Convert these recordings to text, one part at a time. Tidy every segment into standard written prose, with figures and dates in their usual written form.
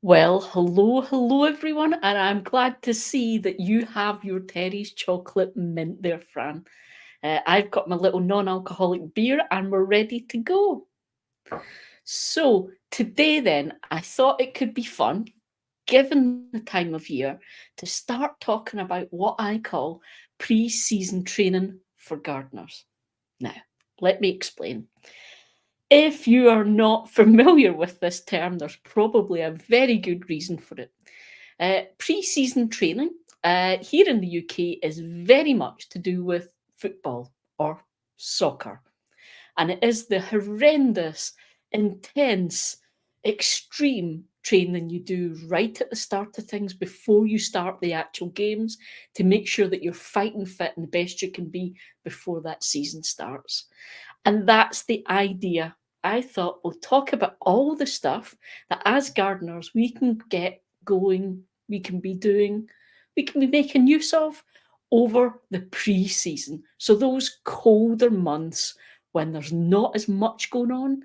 Well, hello everyone, and I'm glad to see that you have your Terry's chocolate mint there, Fran. I've got my little non-alcoholic beer and we're ready to go. So today then, I thought it could be fun, given the time of year, to start talking about what I call pre-season training for gardeners. Now, let me explain. If you are not familiar with this term, there's probably a very good reason for it. Pre-season training here in the UK is very much to do with football or soccer, and it is the horrendous, intense, extreme training you do right at the start of things before you start the actual games to make sure that you're fighting fit and the best you can be before that season starts. And that's the idea. I thought we'll talk about all the stuff that as gardeners we can get going, we can be doing, we can be making use of over the pre-season. So those colder months when there's not as much going on,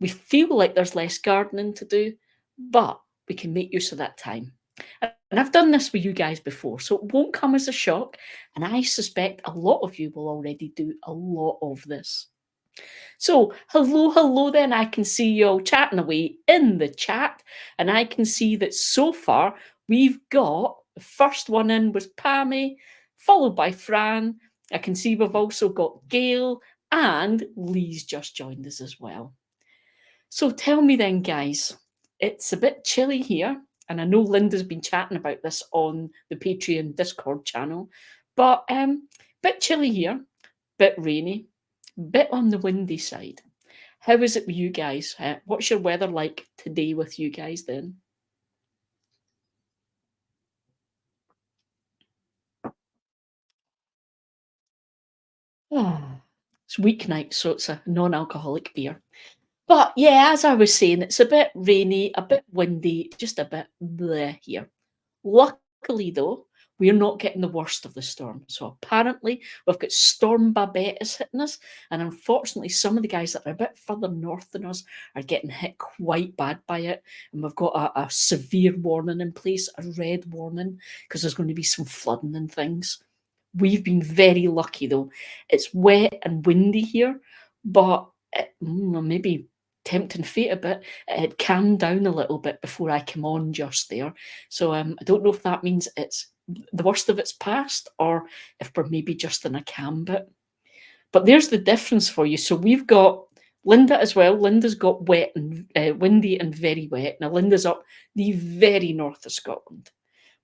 we feel like there's less gardening to do, but we can make use of that time. And I've done this with you guys before, so it won't come as a shock. And I suspect a lot of you will already do a lot of this. So, hello then. I can see you all chatting away in the chat, and I can see that so far we've got the first one in was Pammy, followed by Fran. I can see we've also got Gail, and Lee's just joined us as well. So, tell me then, guys, it's a bit chilly here, and I know Linda's been chatting about this on the Patreon Discord channel, but bit chilly here, bit rainy, bit on the windy side. How is it with you guys? What's your weather like today with you guys then? It's weeknight, so it's a non-alcoholic beer. But yeah, as I was saying, it's a bit rainy, a bit windy, just a bit bleh here. Luckily, though, we're not getting the worst of the storm. So apparently, we've got Storm Babette is hitting us, and unfortunately, some of the guys that are a bit further north than us are getting hit quite bad by it. And we've got a severe warning in place, a red warning, because there's going to be some flooding and things. We've been very lucky though. It's wet and windy here, but maybe tempting fate a bit. It had calmed down a little bit before I came on just there. So I don't know if that means it's the worst of it's past or if we're maybe just in a calm bit. But there's the difference for you. So we've got Linda as well. Linda's got wet and windy and very wet. Now Linda's up the very north of Scotland.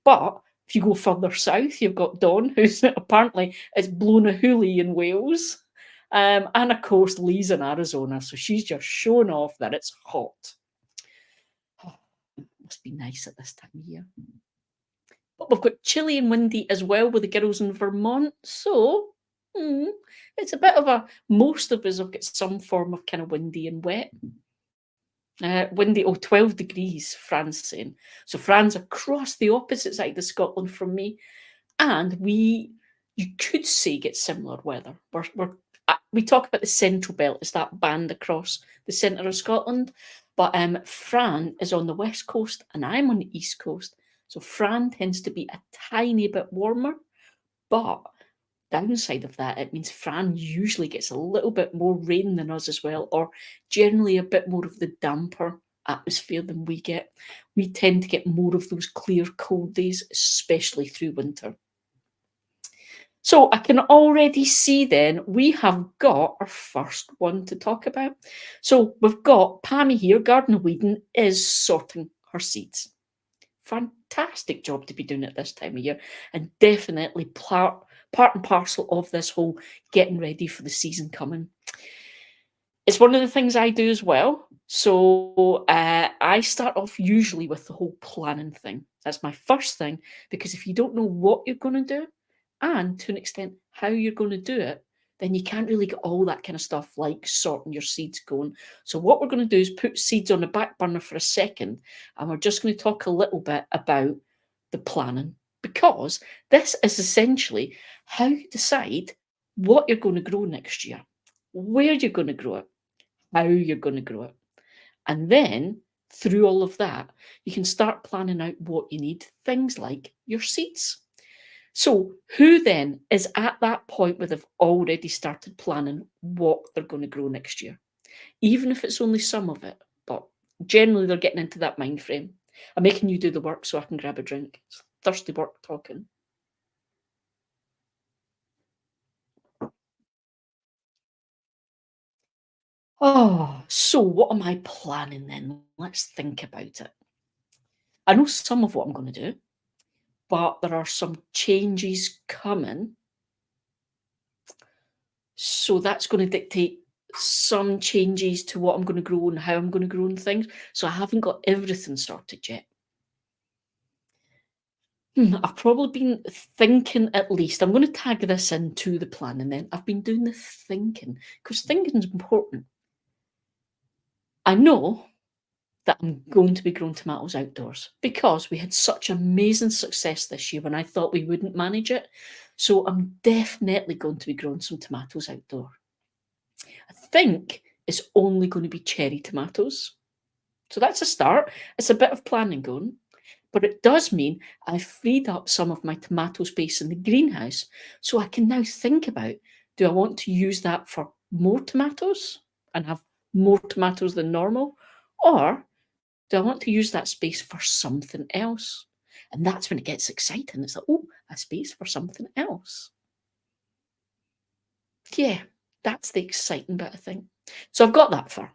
But if you go further south, you've got Dawn, who's apparently is blown a hoolie in Wales. And of course, Lee's in Arizona, so she's just showing off that it's hot. Must be nice at this time of year. But we've got chilly and windy as well with the girls in Vermont, so it's a bit of a. Most of us have got some form of kind of windy and wet. Windy, 12 degrees, Fran's saying. So Fran's across the opposite side of Scotland from me. And you could say, get similar weather. We talk about the Central Belt as that band across the centre of Scotland. But Fran is on the west coast and I'm on the east coast. So Fran tends to be a tiny bit warmer. But downside of that, it means Fran usually gets a little bit more rain than us as well, or generally a bit more of the damper atmosphere than we get. We tend to get more of those clear, cold days, especially through winter. So I can already see then we have got our first one to talk about. So we've got Pammy here, Garden of Eden, is sorting her seeds. Fantastic job to be doing at this time of year, and definitely part and parcel of this whole getting ready for the season coming. It's one of the things I do as well. So I start off usually with the whole planning thing. That's my first thing, because if you don't know what you're going to do, and to an extent how you're going to do it, then you can't really get all that kind of stuff like sorting your seeds going. So what we're going to do is put seeds on the back burner for a second, and we're just going to talk a little bit about the planning, because this is essentially how you decide what you're going to grow next year, where you're going to grow it, how you're going to grow it. And then through all of that, you can start planning out what you need, things like your seeds. So, who then is at that point where they've already started planning what they're going to grow next year? Even if it's only some of it, but generally they're getting into that mind frame. I'm making you do the work so I can grab a drink. It's thirsty work talking. Oh, so what am I planning then? Let's think about it. I know some of what I'm going to do, but there are some changes coming. So that's going to dictate some changes to what I'm going to grow and how I'm going to grow and things. So I haven't got everything sorted yet. I've probably been thinking at least. I'm going to tag this into the plan and then I've been doing the thinking because thinking is important. I know that I'm going to be growing tomatoes outdoors because we had such amazing success this year when I thought we wouldn't manage it. So I'm definitely going to be growing some tomatoes outdoor. I think it's only going to be cherry tomatoes. So that's a start. It's a bit of planning going, but it does mean I've freed up some of my tomato space in the greenhouse. So I can now think about, do I want to use that for more tomatoes and have more tomatoes than normal? Or do I want to use that space for something else? And that's when it gets exciting. It's like, oh, a space for something else. Yeah, that's the exciting bit, I think. So I've got that far.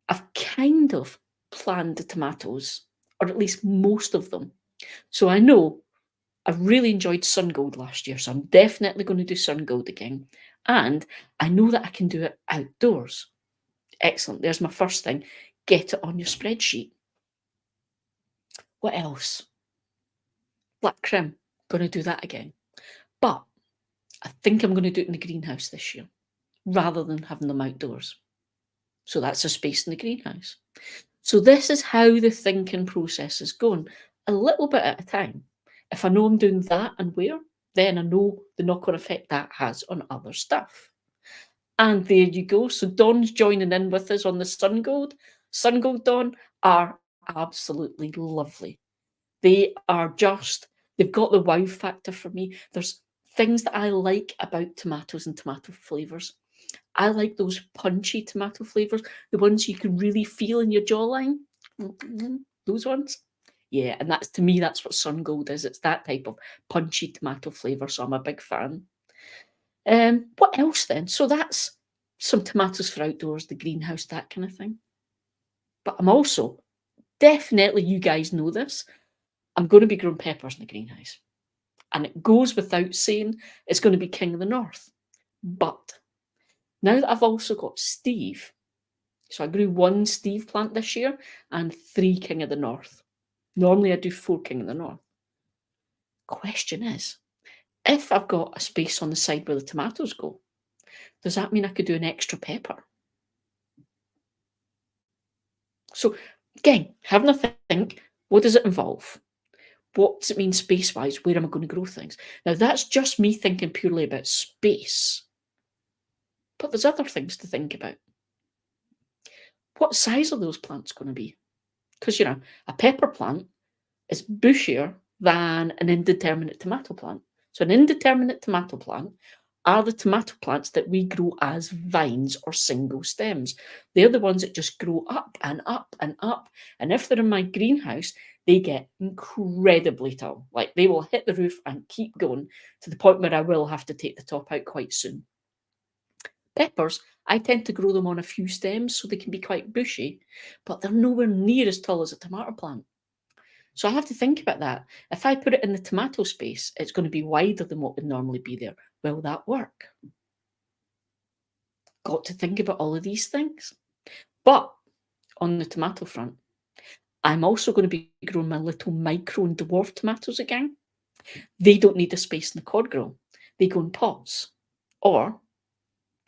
I've kind of planned the tomatoes, or at least most of them. So I know I really enjoyed sun gold last year, so I'm definitely going to do sun gold again. And I know that I can do it outdoors. Excellent. There's my first thing. Get it on your spreadsheet. What else? Black crim. Going to do that again. But I think I'm going to do it in the greenhouse this year rather than having them outdoors. So that's a space in the greenhouse. So this is how the thinking process is going, a little bit at a time. If I know I'm doing that and where, then I know the knock-on effect that has on other stuff. And there you go. So Dawn's joining in with us on the Sun Gold. Sun Gold Dawn are absolutely lovely. They are just, they've got the wow factor for me. There's things that I like about tomatoes and tomato flavours. I like those punchy tomato flavors, the ones you can really feel in your jawline. Those ones. Yeah, and that's to me, that's what Sun Gold is. It's that type of punchy tomato flavor, so I'm a big fan. What else then? So that's some tomatoes for outdoors, the greenhouse, that kind of thing. But I'm also definitely, you guys know this, I'm going to be growing peppers in the greenhouse. And it goes without saying, it's going to be King of the North. But now that I've also got Steve, so I grew 1 Steve plant this year and 3 King of the North. Normally I do 4 King of the North. Question is, if I've got a space on the side where the tomatoes go, does that mean I could do an extra pepper? So again, having a think, what does it involve? What does it mean space-wise? Where am I going to grow things? Now that's just me thinking purely about space. But there's other things to think about. What size are those plants going to be? Because, you know, a pepper plant is bushier than an indeterminate tomato plant. So an indeterminate tomato plant are the tomato plants that we grow as vines or single stems. They're the ones that just grow up and up and up. And if they're in my greenhouse, they get incredibly tall. Like they will hit the roof and keep going to the point where I will have to take the top out quite soon. Peppers, I tend to grow them on a few stems so they can be quite bushy, but they're nowhere near as tall as a tomato plant. So I have to think about that. If I put it in the tomato space, it's going to be wider than what would normally be there. Will that work? Got to think about all of these things. But on the tomato front, I'm also going to be growing my little micro and dwarf tomatoes again. They don't need a space in the cord grow. They go in pots or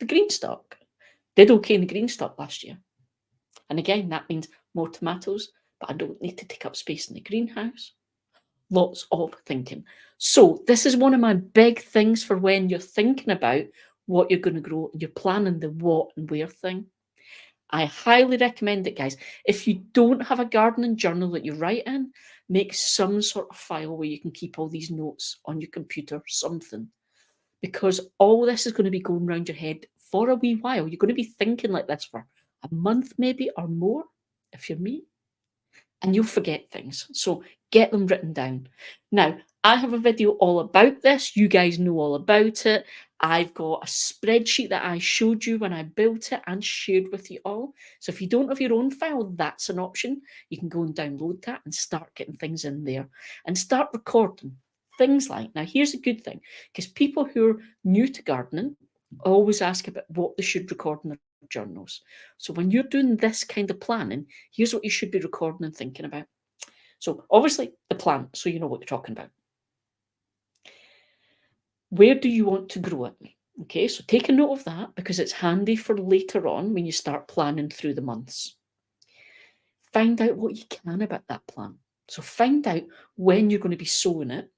the green stock. Did okay in the green stock last year. And again, that means more tomatoes, but I don't need to take up space in the greenhouse. Lots of thinking. So this is one of my big things for when you're thinking about what you're going to grow, you're planning the what and where thing. I highly recommend it, guys. If you don't have a gardening journal that you write in, make some sort of file where you can keep all these notes on your computer, something. Because all this is going to be going around your head for a wee while. You're going to be thinking like this for a month, maybe, or more, if you're me, and you'll forget things. So get them written down. Now, I have a video all about this. You guys know all about it. I've got a spreadsheet that I showed you when I built it and shared with you all. So if you don't have your own file, that's an option. You can go and download that and start getting things in there and start recording things like. Now, here's a good thing, because people who are new to gardening always ask about what they should record in their journals. So when you're doing this kind of planning, here's what you should be recording and thinking about. So obviously the plant, so you know what you're talking about. Where do you want to grow it? Okay, so take a note of that because it's handy for later on when you start planning through the months. Find out what you can about that plant. So find out when you're going to be sowing it,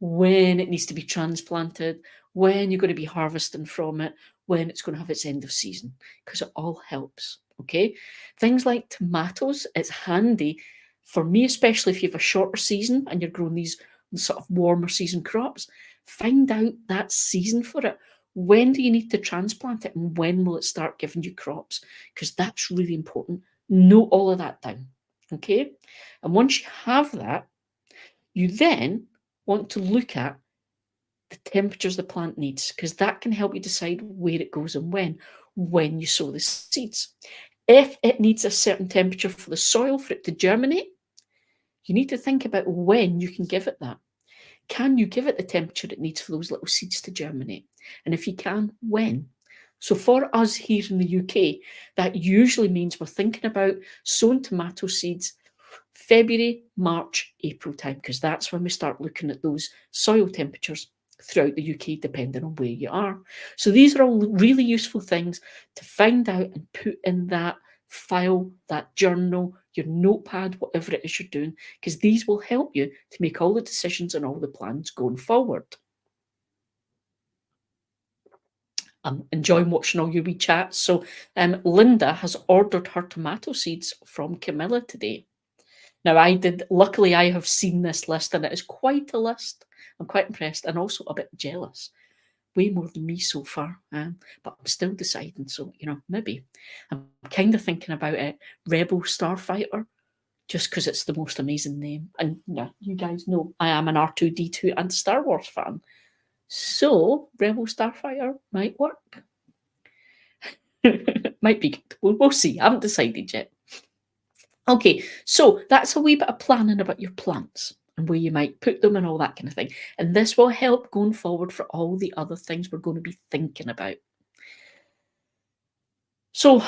when it needs to be transplanted, when you're going to be harvesting from it, when it's going to have its end of season, because it all helps. Okay, things like tomatoes, it's handy for me, especially if you have a shorter season and you're growing these sort of warmer season crops. Find out that season for it. When do you need to transplant it and when will it start giving you crops? Because that's really important. Note all of that down. Okay, and once you have that, you then want to look at the temperatures the plant needs, because that can help you decide where it goes and when you sow the seeds. If it needs a certain temperature for the soil for it to germinate, you need to think about when you can give it that. Can you give it the temperature it needs for those little seeds to germinate? And if you can, when? So for us here in the UK, that usually means we're thinking about sowing tomato seeds February, March, April time, because that's when we start looking at those soil temperatures throughout the UK, depending on where you are. So these are all really useful things to find out and put in that file, that journal, your notepad, whatever it is you're doing, because these will help you to make all the decisions and all the plans going forward. I'm enjoying watching all your wee chats. So Linda has ordered her tomato seeds from Camilla today. Now luckily I have seen this list and it is quite a list. I'm quite impressed and also a bit jealous. Way more than me so far, but I'm still deciding. So, maybe. I'm kind of thinking about it, Rebel Starfighter, just because it's the most amazing name. And you guys know I am an R2-D2 and Star Wars fan. So, Rebel Starfighter might work. Might be good. We'll see. I haven't decided yet. Okay, so that's a wee bit of planning about your plants and where you might put them and all that kind of thing. And this will help going forward for all the other things we're going to be thinking about. So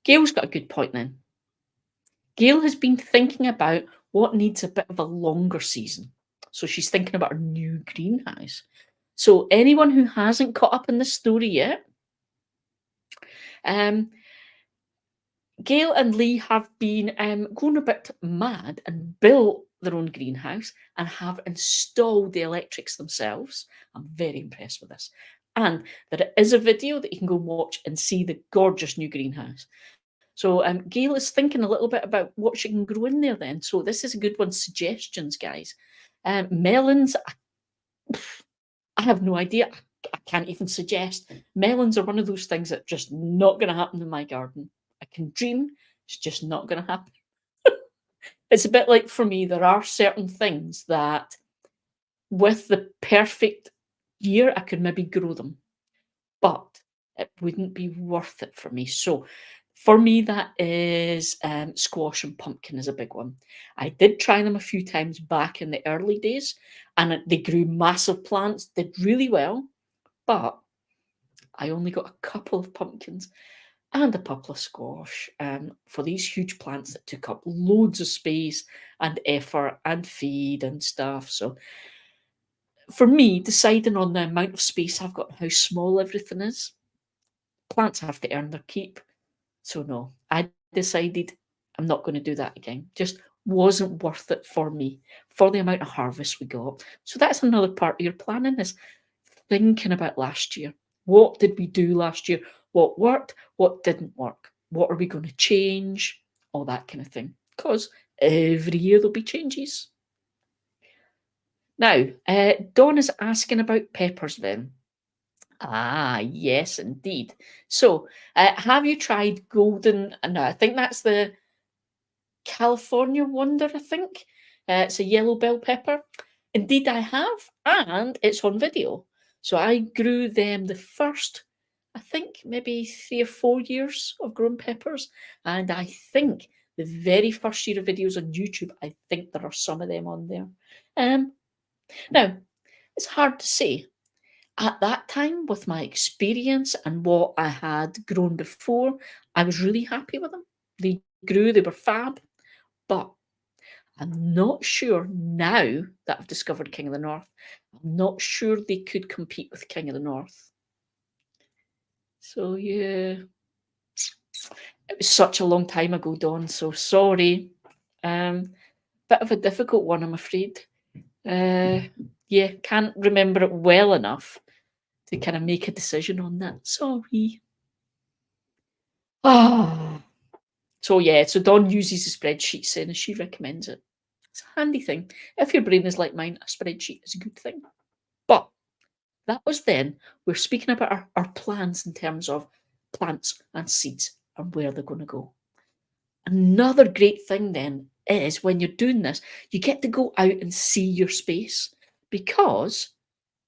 Gail's got a good point then. Gail has been thinking about what needs a bit of a longer season. So she's thinking about her new greenhouse. So anyone who hasn't caught up in the story yet, Gail and Lee have been going a bit mad and built their own greenhouse and have installed the electrics themselves. I'm very impressed with this. And there is a video that you can go watch and see the gorgeous new greenhouse. So Gail is thinking a little bit about what she can grow in there then. So this is a good one. Suggestions, guys. Melons, I have no idea. I can't even suggest. Melons are one of those things that just not going to happen in my garden. I can dream, it's just not going to happen. It's a bit like for me, there are certain things that with the perfect year, I could maybe grow them, but it wouldn't be worth it for me. So for me, that is squash and pumpkin is a big one. I did try them a few times back in the early days, and they grew massive plants, did really well, but I only got a couple of pumpkins and a couple of squash for these huge plants that took up loads of space and effort and feed and stuff. So for me, deciding on the amount of space I've got and how small everything is, plants have to earn their keep. So no, I decided I'm not going to do that again. Just wasn't worth it for me, for the amount of harvest we got. So that's another part of your planning, is thinking about last year. What did we do last year? What worked? What didn't work? What are we going to change? All that kind of thing. Because every year there'll be changes. Now, Dawn is asking about peppers then. Ah, yes, indeed. So, have you tried golden? No, I think that's the California Wonder, I think. It's a yellow bell pepper. Indeed, I have, and it's on video. So I grew them the first, I think, maybe 3 or 4 years of growing peppers. And I think the very first year of videos on YouTube, I think there are some of them on there. Now, it's hard to say. At that time, with my experience and what I had grown before, I was really happy with them. They grew, they were fab. But I'm not sure now that I've discovered King of the North, I'm not sure they could compete with King of the North. So yeah, it was such a long time ago, Dawn, so sorry. Bit of a difficult one, I'm afraid. Yeah, can't remember it well enough to kind of make a decision on that. Sorry. Ah. So yeah, so Dawn uses a spreadsheet saying she recommends it. It's a handy thing. If your brain is like mine, a spreadsheet is a good thing. But that was then. We're speaking about our plans in terms of plants and seeds and where they're going to go. Another great thing then is when you're doing this, you get to go out and see your space because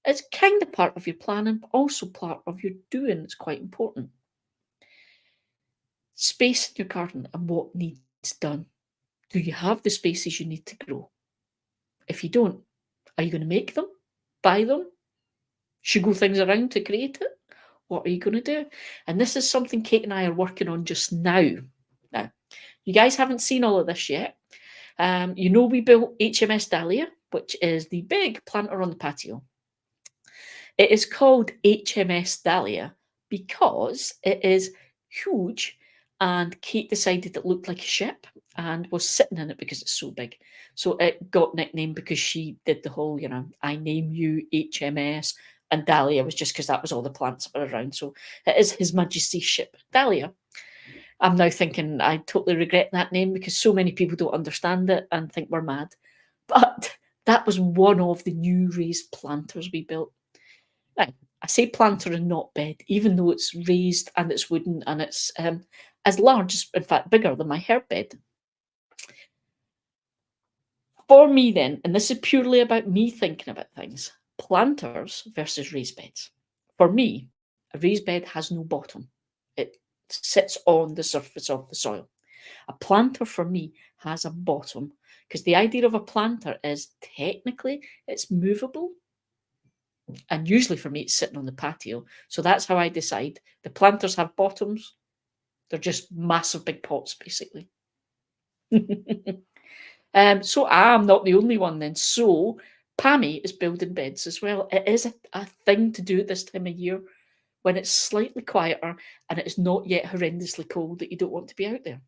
it's kind of part of your planning, but also part of your doing. It's quite important. Space in your garden and what needs done. Do you have the spaces you need to grow? If you don't, are you going to make them? Buy them? Jiggle things around to create it? What are you going to do? And this is something Kate and I are working on just now. Now, you guys haven't seen all of this yet. You know we built HMS Dahlia, which is the big planter on the patio. It is called HMS Dahlia because it is huge and Kate decided it looked like a ship and was sitting in it because it's so big. So it got nicknamed because she did the whole, I name you HMS, and Dahlia was just because that was all the plants that were around. So it is His Majesty's ship, Dahlia. I'm now thinking I totally regret that name because so many people don't understand it and think we're mad. But that was one of the new raised planters we built. Now, I say planter and not bed, even though it's raised and it's wooden and it's as large, in fact, bigger than my herb bed. For me, then, and this is purely about me thinking about things, planters versus raised beds. For me, a raised bed has no bottom. It sits on the surface of the soil. A planter for me has a bottom because the idea of a planter is technically it's movable. And usually for me, it's sitting on the patio. So that's how I decide. The planters have bottoms. They're just massive big pots, basically. So I'm not the only one then. So Pammy is building beds as well. It is a thing to do at this time of year when it's slightly quieter and it is not yet horrendously cold that you don't want to be out there.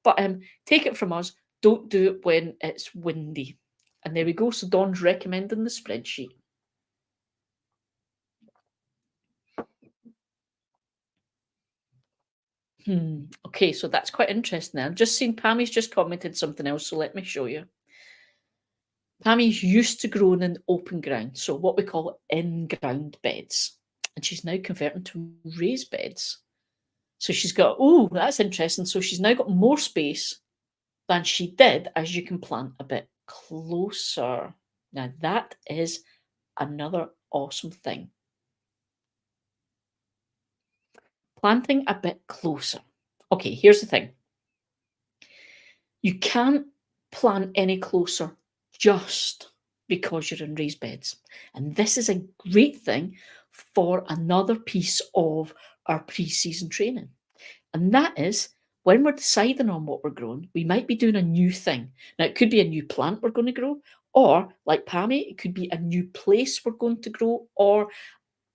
But take it from us, don't do it when it's windy. And there we go. So Dawn's recommending the spreadsheet. Okay, so that's quite interesting. I've just seen Pammy's just commented something else, so let me show you. Pammy's used to growing in open ground, so what we call in-ground beds. And she's now converting to raised beds. So she's got, oh, that's interesting. So she's now got more space than she did as you can plant a bit closer. Now that is another awesome thing. Planting a bit closer. Okay, here's the thing. You can't plant any closer just because you're in raised beds. And this is a great thing for another piece of our pre-season training. And that is when we're deciding on what we're growing, we might be doing a new thing. Now, it could be a new plant we're going to grow, or like Pammy, it could be a new place we're going to grow, or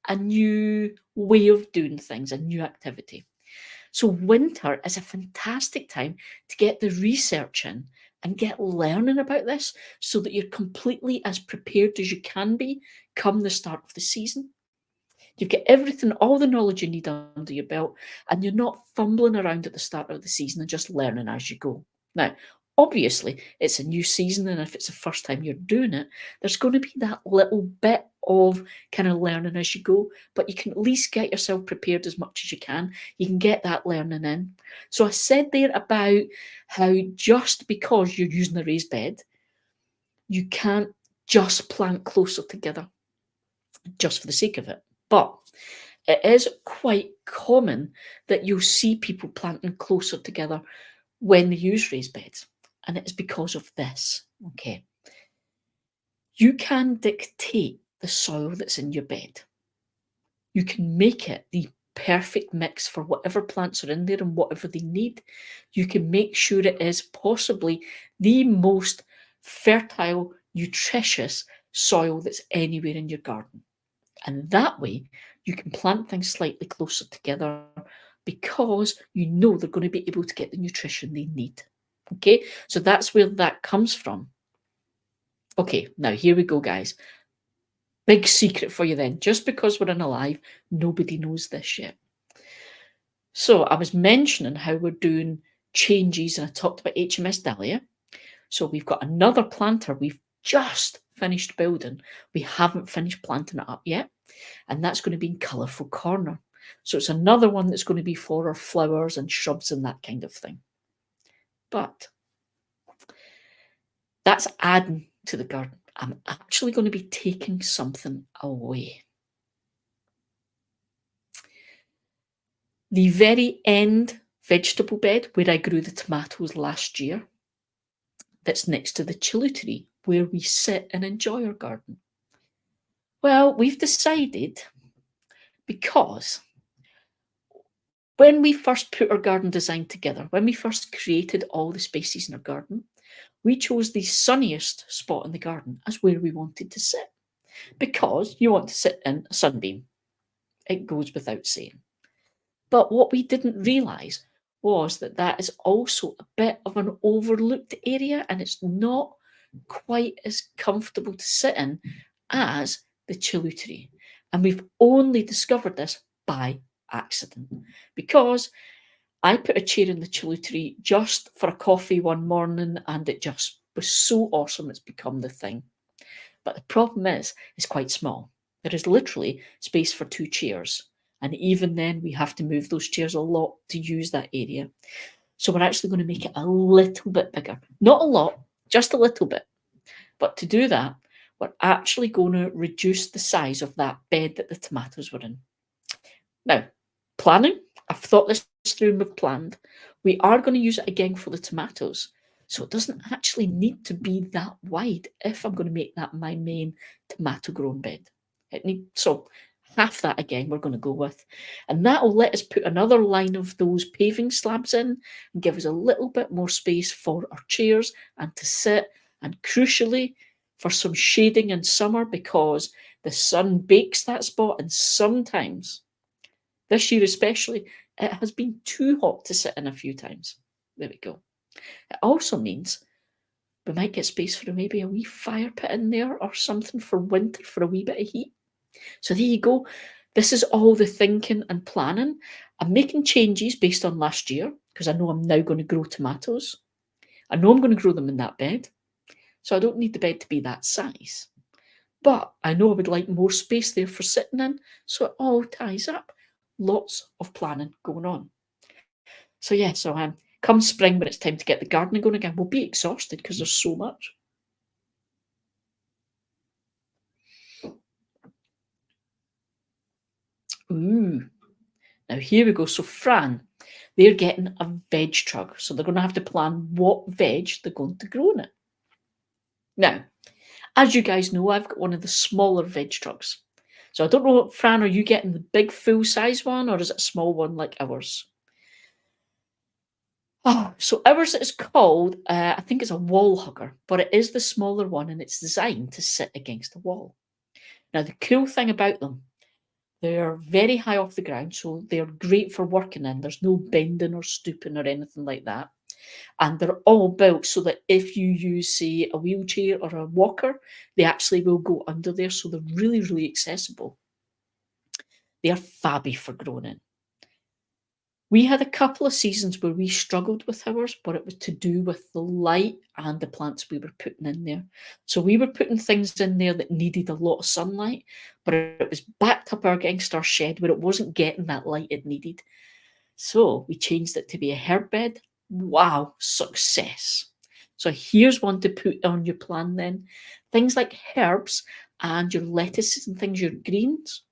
a new way of doing things, a new activity. So winter is a fantastic time to get the research in and get learning about this so that you're completely as prepared as you can be come the start of the season. You've got everything, all the knowledge you need under your belt, and you're not fumbling around at the start of the season and just learning as you go. Now, obviously, it's a new season, and if it's the first time you're doing it, there's going to be that little bit of kind of learning as you go, but you can at least get yourself prepared as much as you can. You can get that learning in. So I said there about how just because you're using a raised bed, you can't just plant closer together just for the sake of it. But it is quite common that you'll see people planting closer together when they use raised beds. And it is because of this. Okay. You can dictate the soil that's in your bed. You can make it the perfect mix for whatever plants are in there and whatever they need. You can make sure it is possibly the most fertile, nutritious soil that's anywhere in your garden. And that way, you can plant things slightly closer together because you know they're going to be able to get the nutrition they need. Okay, so that's where that comes from. Okay, now here we go, guys. Big secret for you then. Just because we're in a live, nobody knows this yet. So I was mentioning how we're doing changes, and I talked about HMS Dahlia. So we've got another planter we've just finished building. We haven't finished planting it up yet. And that's going to be in Colourful Corner. So it's another one that's going to be for our flowers and shrubs and that kind of thing. But that's adding to the garden. I'm actually going to be taking something away. The very end vegetable bed where I grew the tomatoes last year, that's next to the chili tree where we sit and enjoy our garden. Well, we've decided, because when we first put our garden design together, when we first created all the spaces in our garden, we chose the sunniest spot in the garden as where we wanted to sit, because you want to sit in a sunbeam. It goes without saying. But what we didn't realise was that that is also a bit of an overlooked area, and it's not quite as comfortable to sit in as the chili tree. And we've only discovered this by accident, because I put a chair in the chili tree just for a coffee one morning, and it just was so awesome. It's become the thing. But the problem is, it's quite small. There is literally space for 2 chairs. And even then, we have to move those chairs a lot to use that area. So we're actually going to make it a little bit bigger. Not a lot, just a little bit. But to do that, we're actually going to reduce the size of that bed that the tomatoes were in. Now, planning, I've thought this through and we've planned. We are going to use it again for the tomatoes. So it doesn't actually need to be that wide if I'm going to make that my main tomato grown bed. So half that again we're going to go with. And that will let us put another line of those paving slabs in and give us a little bit more space for our chairs and to sit, and crucially for some shading in summer, because the sun bakes that spot, and sometimes, this year especially, it has been too hot to sit in a few times. There we go. It also means we might get space for maybe a wee fire pit in there or something for winter for a wee bit of heat. So there you go. This is all the thinking and planning. I'm making changes based on last year, because I know I'm now going to grow tomatoes. I know I'm going to grow them in that bed. So I don't need the bed to be that size. But I know I would like more space there for sitting in. So it all ties up. Lots of planning going on. So yeah, come spring, when it's time to get the gardening going again, we'll be exhausted because there's so much. Ooh. Now here we go. So Fran, they're getting a veg truck. So they're going to have to plan what veg they're going to grow in it. Now, as you guys know, I've got one of the smaller veg trucks. So I don't know, Fran, are you getting the big full-size one, or is it a small one like ours? Oh, so ours is called, I think it's a wall hugger, but it is the smaller one, and it's designed to sit against the wall. Now, the cool thing about them, they're very high off the ground, so they're great for working in. There's no bending or stooping or anything like that. And they're all built so that if you use, say, a wheelchair or a walker, they actually will go under there. So they're really, really accessible. They are fabby for growing in. We had a couple of seasons where we struggled with ours, but it was to do with the light and the plants we were putting in there. So we were putting things in there that needed a lot of sunlight, but it was backed up against our shed where it wasn't getting that light it needed. So we changed it to be a herb bed. Wow, success. So here's one to put on your plan then. Things like herbs and your lettuces and things, your greens,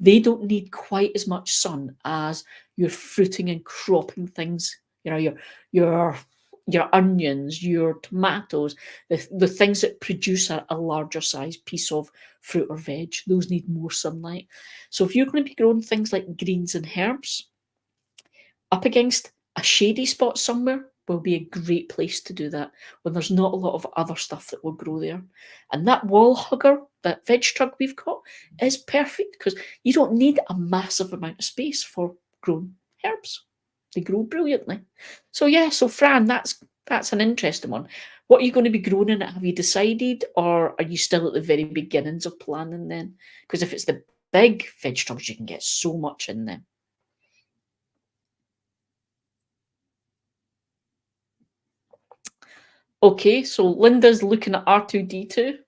they don't need quite as much sun as your fruiting and cropping things, your your onions, your tomatoes, the things that produce a larger size piece of fruit or veg. Those need more sunlight. So if you're going to be growing things like greens and herbs, up against a shady spot somewhere will be a great place to do that when there's not a lot of other stuff that will grow there. And that wall hugger, that veg truck we've got, is perfect because you don't need a massive amount of space for growing herbs. They grow brilliantly. So yeah, so Fran, that's an interesting one. What are you going to be growing in it? Have you decided, or are you still at the very beginnings of planning then? Because if it's the big veg trucks, you can get so much in them. Okay, so Linda's looking at R2D2.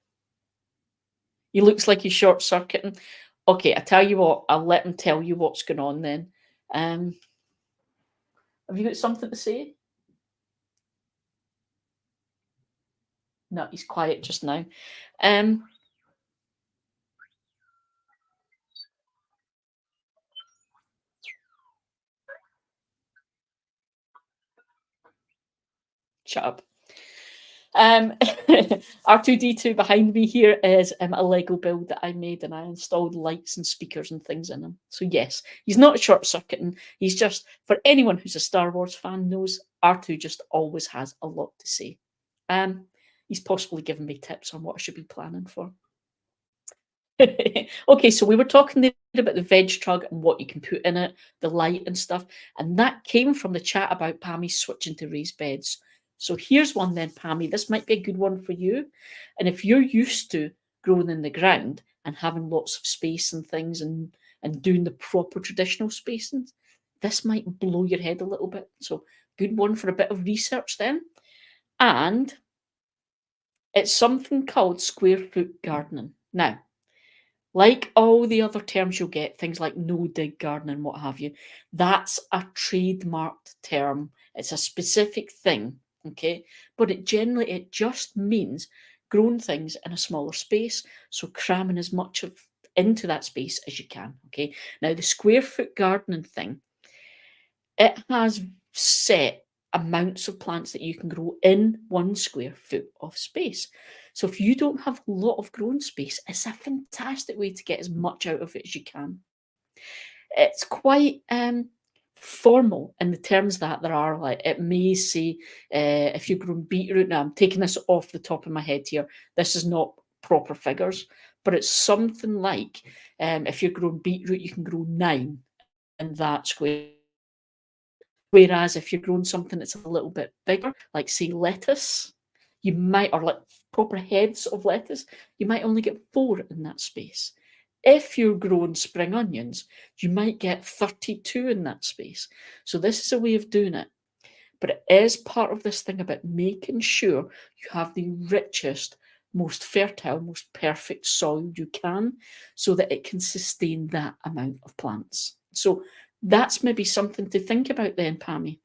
He looks like he's short circuiting. Okay, I tell you what, I'll let him tell you what's going on then. Um, have you got something to say? No, he's quiet just now. Um, shut up. R2D2 behind me here is a Lego build that I made, and I installed lights and speakers and things in him. So yes, he's not short circuiting. He's just, for anyone who's a Star Wars fan knows, R2 just always has a lot to say. He's possibly given me tips on what I should be planning for. Okay, so we were talking there about the veg trug and what you can put in it, the light and stuff, and that came from the chat about Pammy switching to raised beds. So here's one then, Pammy. This might be a good one for you. And if you're used to growing in the ground and having lots of space and things and doing the proper traditional spacing, this might blow your head a little bit. So good one for a bit of research then. And it's something called square foot gardening. Now, like all the other terms you'll get, things like no dig gardening, what have you, that's a trademarked term. It's a specific thing, okay? But it just means growing things in a smaller space, so cramming as much of into that space as you can, okay? Now the square foot gardening thing, it has set amounts of plants that you can grow in 1 square foot of space. So if you don't have a lot of growing space, it's a fantastic way to get as much out of it as you can. It's quite formal in the terms that there are. Like it may say, if you're growing beetroot. Now I'm taking this off the top of my head here. This is not proper figures, but it's something like if you're growing beetroot, you can grow 9 in that square. Whereas if you're growing something that's a little bit bigger, like say lettuce, you might, or like proper heads of lettuce, you might only get 4 in that space. If you're growing spring onions, you might get 32 in that space. So this is a way of doing it. But it is part of this thing about making sure you have the richest, most fertile, most perfect soil you can so that it can sustain that amount of plants. So that's maybe something to think about then, Pammy.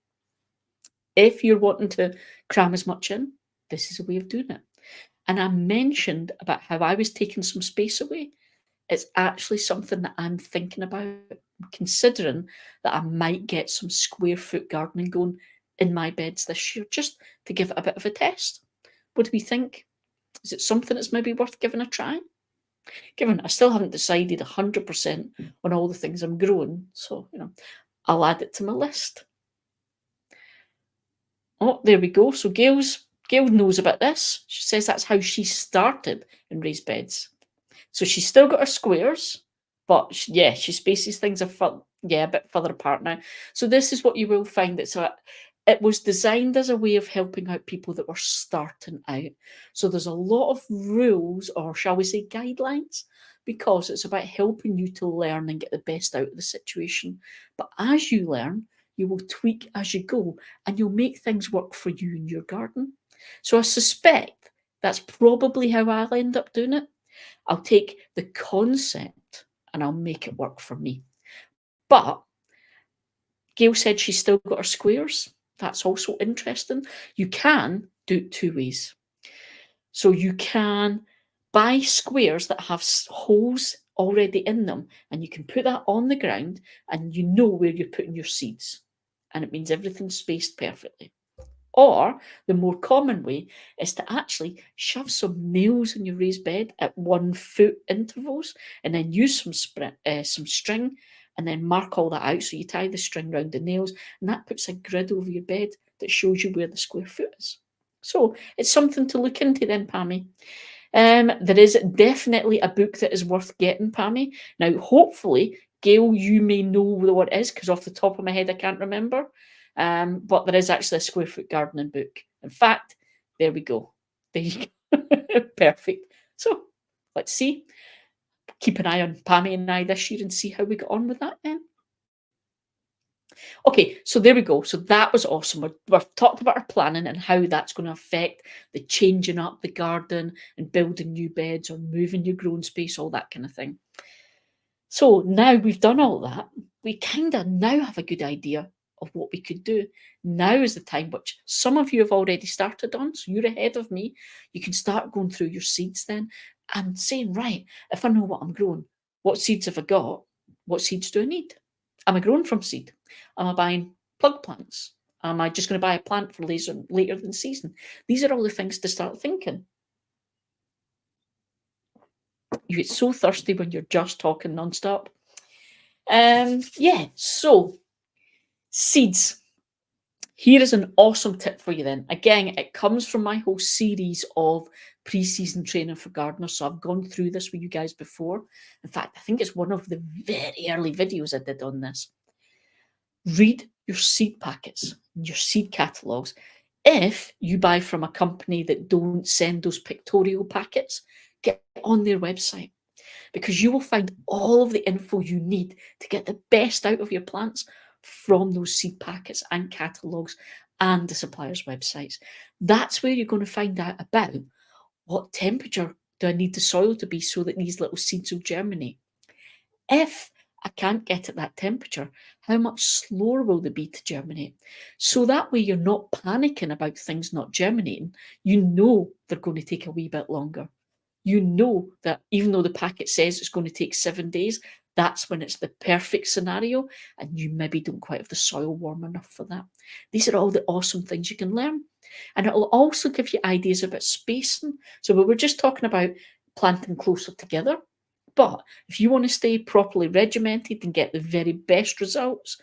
If you're wanting to cram as much in, this is a way of doing it. And I mentioned about how I was taking some space away. It's actually something that I'm thinking about, considering that I might get some square foot gardening going in my beds this year, just to give it a bit of a test. What do we think? Is it something that's maybe worth giving a try? Given I still haven't decided 100% on all the things I'm growing, so I'll add it to my list. Oh, there we go. So Gail knows about this. She says that's how she started in raised beds. So she's still got her squares, but she spaces things a bit further apart now. So this is what you will find. It's It was designed as a way of helping out people that were starting out. So there's a lot of rules, or shall we say guidelines, because it's about helping you to learn and get the best out of the situation. But as you learn, you will tweak as you go and you'll make things work for you in your garden. So I suspect that's probably how I'll end up doing it. I'll take the concept and I'll make it work for me. But Gail said she's still got her squares. That's also interesting. You can do it two ways. So you can buy squares that have holes already in them, and you can put that on the ground and you know where you're putting your seeds. And it means everything's spaced perfectly. Or the more common way is to actually shove some nails in your raised bed at 1 foot intervals, and then use some string, and then mark all that out. So you tie the string round the nails, and that puts a grid over your bed that shows you where the square foot is. So it's something to look into then, Pammy. There is definitely a book that is worth getting, Pammy. Now, hopefully, Gail, you may know what it is, because off the top of my head, I can't remember. But there is actually a square foot gardening book. In fact, there we go. There you go. Perfect. So let's see. Keep an eye on Pammy and I this year and see how we get on with that then. Okay, so there we go. So that was awesome. We've talked about our planning and how that's going to affect the changing up the garden and building new beds or moving your growing space, all that kind of thing. So now we've done all that, we kind of now have a good idea of what we could do. Now is the time, which some of you have already started on, so you're ahead of me. You can start going through your seeds then and saying, right, if I know what I'm growing, what seeds have I got? What seeds do I need? Am I growing from seed? Am I buying plug plants? Am I just going to buy a plant for later than season? These are all the things to start thinking. You get so thirsty when you're just talking nonstop. Yeah, so seeds. Here is an awesome tip for you then. Again, it comes from my whole series of pre-season training for gardeners. So I've gone through this with you guys before. In fact, I think it's one of the very early videos I did on this. Read your seed packets, your seed catalogues. If you buy from a company that don't send those pictorial packets, get on their website, because you will find all of the info you need to get the best out of your plants from those seed packets and catalogues and the suppliers' websites. That's where you're going to find out about what temperature do I need the soil to be so that these little seeds will germinate. If I can't get at that temperature, how much slower will they be to germinate? So that way you're not panicking about things not germinating. You know they're going to take a wee bit longer. You know that even though the packet says it's going to take 7 days, that's when it's the perfect scenario, and you maybe don't quite have the soil warm enough for that. These are all the awesome things you can learn. And it'll also give you ideas about spacing. So we were just talking about planting closer together. But if you want to stay properly regimented and get the very best results,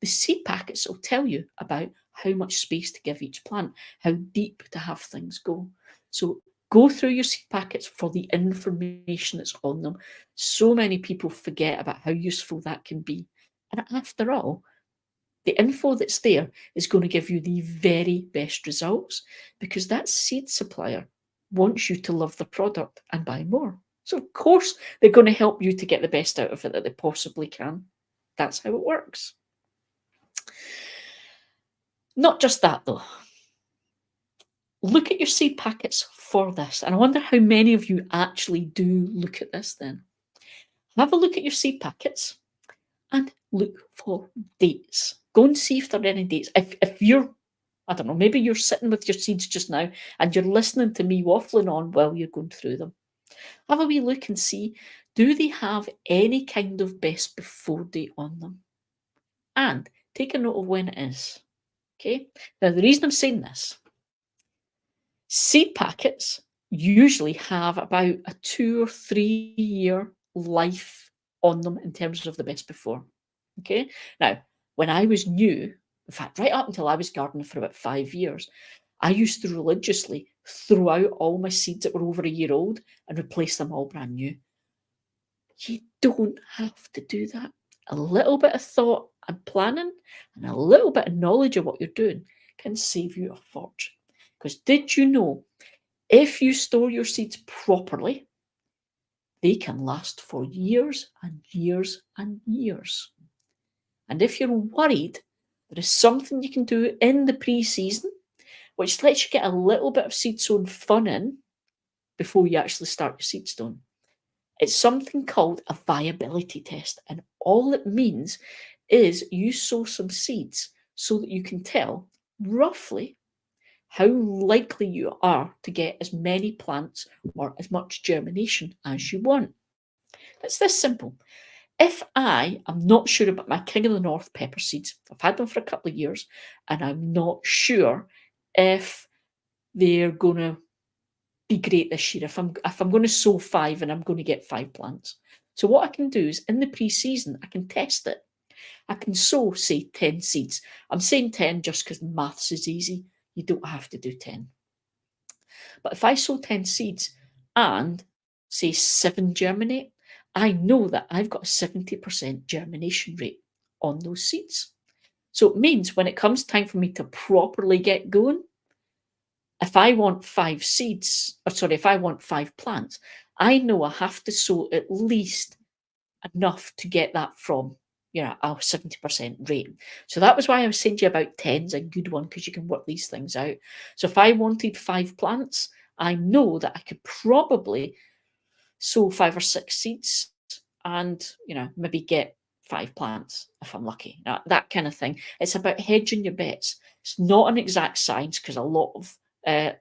the seed packets will tell you about how much space to give each plant, how deep to have things go. So go through your seed packets for the information that's on them. So many people forget about how useful that can be. And after all, the info that's there is going to give you the very best results, because that seed supplier wants you to love the product and buy more. So of course, they're going to help you to get the best out of it that they possibly can. That's how it works. Not just that though. Look at your seed packets for this. And I wonder how many of you actually do look at this then. Have a look at your seed packets and look for dates. Go and see if there are any dates. If you're, I don't know, maybe you're sitting with your seeds just now and you're listening to me waffling on while you're going through them. Have a wee look and see, do they have any kind of best before date on them? And take a note of when it is. Okay. Now, the reason I'm saying this, seed packets usually have about a 2 or 3 year life on them in terms of the best before. Okay. Now, when I was new, in fact, right up until I was gardening for about 5 years, I used to religiously throw out all my seeds that were over a year old and replace them all brand new. You don't have to do that. A little bit of thought and planning and a little bit of knowledge of what you're doing can save you a fortune. Because did you know, if you store your seeds properly, they can last for years and years and years. And if you're worried, there is something you can do in the pre-season which lets you get a little bit of seed sowing fun in before you actually start your seed sowing. It's something called a viability test, and all it means is you sow some seeds so that you can tell roughly how likely you are to get as many plants or as much germination as you want. It's this simple. If I am not sure about my King of the North pepper seeds, I've had them for a couple of years, and I'm not sure if they're going to be great this year, if I'm going to sow 5 and I'm going to get 5 plants. So what I can do is in the pre-season, I can test it. I can sow, say, 10 seeds. I'm saying 10 just because maths is easy. You don't have to do 10. But if I sow 10 seeds and say 7 germinate, I know that I've got a 70% germination rate on those seeds. So it means when it comes time for me to properly get going, if I want 5 seeds, or sorry, if I want 5 plants, I know I have to sow at least enough to get that from, a 70% rate. So that was why I was saying to you about 10's a good one, because you can work these things out. So if I wanted 5 plants, I know that I could probably sow 5 or 6 seeds and, maybe get 5 plants if I'm lucky. Now, that kind of thing. It's about hedging your bets. It's not an exact science because a lot of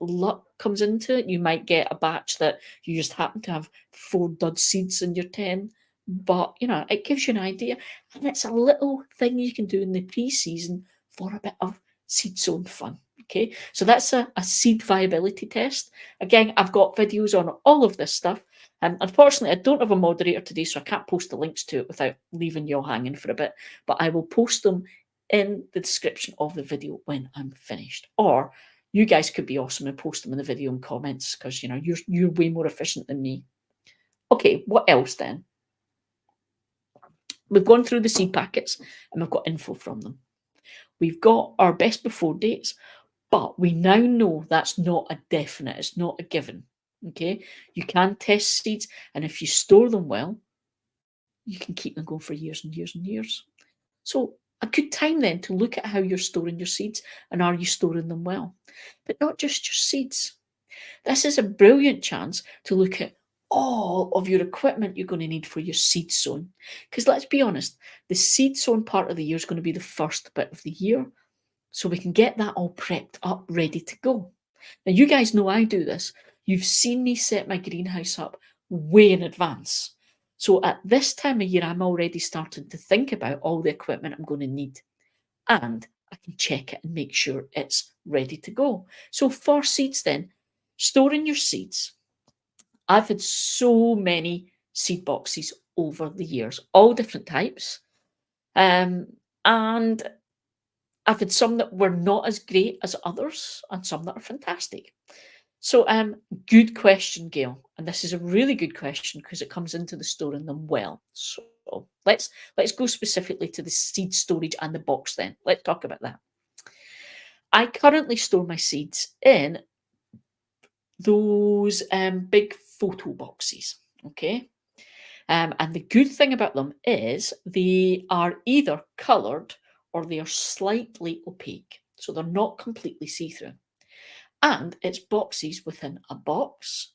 luck comes into it. You might get a batch that you just happen to have 4 dud seeds in your 10, but it gives you an idea, and it's a little thing you can do in the pre-season for a bit of seed sowing fun. Okay, so that's a seed viability test. Again, I've got videos on all of this stuff. Unfortunately, I don't have a moderator today, so I can't post the links to it without leaving you all hanging for a bit, but I will post them in the description of the video when I'm finished. Or you guys could be awesome and post them in the video and comments, because you're way more efficient than me. Okay, what else then? We've gone through the seed packets and we've got info from them. We've got our best before dates, but we now know that's not a definite, it's not a given. Okay, you can test seeds, and if you store them well, you can keep them going for years and years and years. So a good time then to look at how you're storing your seeds, and are you storing them well? But not just your seeds. This is a brilliant chance to look at all of your equipment you're going to need for your seed sowing. Because let's be honest, the seed sowing part of the year is going to be the first bit of the year. So we can get that all prepped up, ready to go. Now, you guys know I do this. You've seen me set my greenhouse up way in advance. So at this time of year, I'm already starting to think about all the equipment I'm going to need. And I can check it and make sure it's ready to go. So for seeds then, storing your seeds. I've had so many seed boxes over the years, all different types. And I've had some that were not as great as others and some that are fantastic. So, good question, Gail. And this is a really good question because it comes into the storing them well. So let's go specifically to the seed storage and the box then. Let's talk about that. I currently store my seeds in those big photo boxes. Okay. And the good thing about them is they are either coloured or they are slightly opaque. So they're not completely see-through. And it's boxes within a box.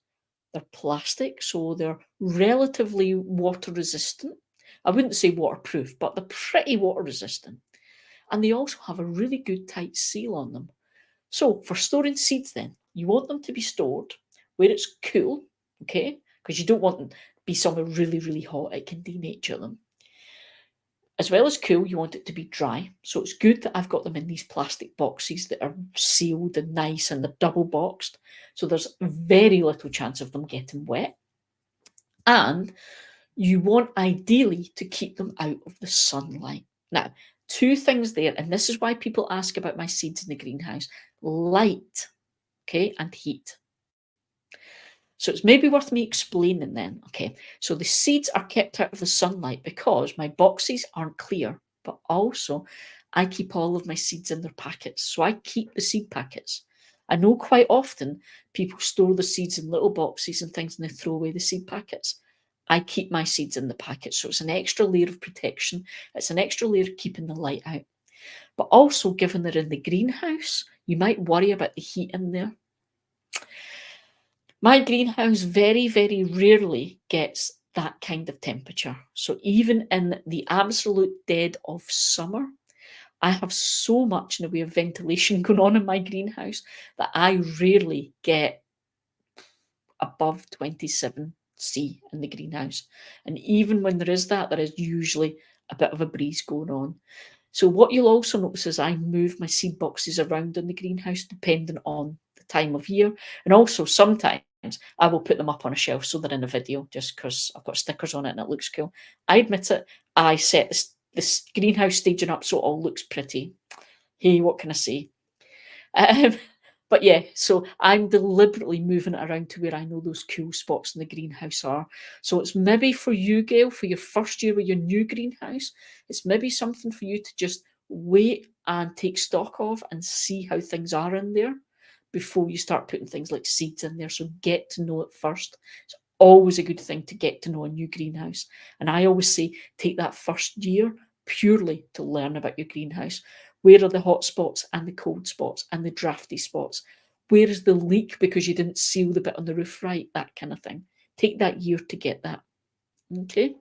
They're plastic, so they're relatively water resistant. I wouldn't say waterproof, but they're pretty water resistant. And they also have a really good tight seal on them. So for storing seeds then, you want them to be stored where it's cool, okay? Because you don't want them to be somewhere really, really hot. It can denature them. As well as cool, you want it to be dry. So it's good that I've got them in these plastic boxes that are sealed and nice and they're double boxed. So there's very little chance of them getting wet. And you want ideally to keep them out of the sunlight. Now, 2 things there, and this is why people ask about my seeds in the greenhouse: light, okay, and heat. So it's maybe worth me explaining then, okay? So the seeds are kept out of the sunlight because my boxes aren't clear, but also I keep all of my seeds in their packets. So I keep the seed packets. I know quite often people store the seeds in little boxes and things and they throw away the seed packets. I keep my seeds in the packet. So it's an extra layer of protection. It's an extra layer of keeping the light out. But also, given they're in the greenhouse, you might worry about the heat in there. My greenhouse very, very rarely gets that kind of temperature. So even in the absolute dead of summer, I have so much in the way of ventilation going on in my greenhouse that I rarely get above 27°C in the greenhouse. And even when there is that, there is usually a bit of a breeze going on. So what you'll also notice is I move my seed boxes around in the greenhouse depending on the time of year. And also sometimes I will put them up on a shelf so they're in a video just because I've got stickers on it and it looks cool. I admit it, I set this greenhouse staging up so it all looks pretty. Hey, what can I say? Um, but yeah, so I'm deliberately moving it around to where I know those cool spots in the greenhouse are. So it's maybe for you, Gail, for your first year with your new greenhouse, it's maybe something for you to just wait and take stock of and see how things are in there before you start putting things like seeds in there. So get to know it first. It's always a good thing to get to know a new greenhouse. And I always say take that first year purely to learn about your greenhouse. Where are the hot spots and the cold spots and the drafty spots? Where is the leak because you didn't seal the bit on the roof right? That kind of thing. Take that year to get that. Okay.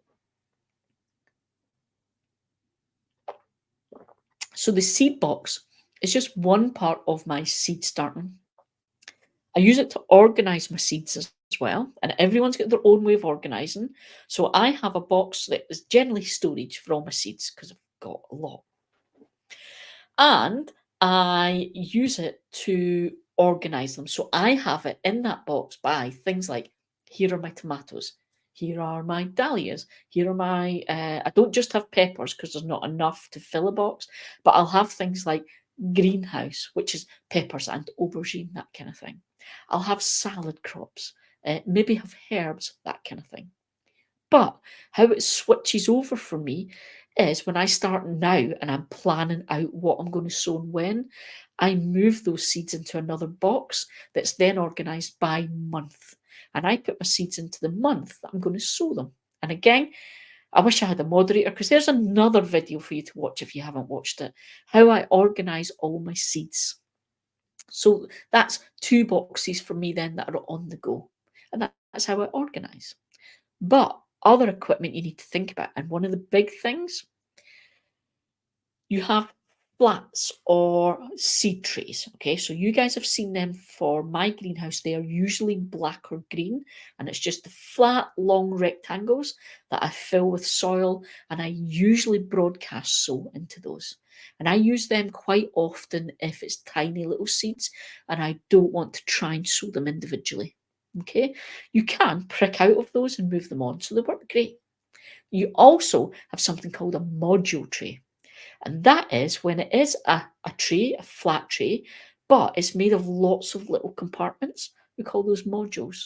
So the seed box is just one part of my seed starting. I use it to organize my seeds as well, and everyone's got their own way of organizing. So I have a box that is generally storage for all my seeds because I've got a lot. And I use it to organize them. So I have it in that box by things like here are my tomatoes, here are my dahlias, here are my, I don't just have peppers because there's not enough to fill a box, but I'll have things like greenhouse, which is peppers and aubergine, that kind of thing. I'll have salad crops, maybe have herbs, that kind of thing. But how it switches over for me is when I start now and I'm planning out what I'm going to sow and when, I move those seeds into another box that's then organized by month. And I put my seeds into the month that I'm going to sow them. And again, I wish I had a moderator because there's another video for you to watch if you haven't watched it. How I organize all my seeds. So that's two boxes for me then that are on the go. And that's how I organize. But other equipment you need to think about, and one of the big things, you have flats or seed trays. Okay, so you guys have seen them for my greenhouse. They are usually black or green, and it's just the flat, long rectangles that I fill with soil, and I usually broadcast sow into those. And I use them quite often if it's tiny little seeds and I don't want to try and sow them individually. Okay, you can prick out of those and move them on, so they work great. You also have something called a module tray, and that is when it is a tray, a flat tray, but it's made of lots of little compartments. We call those modules.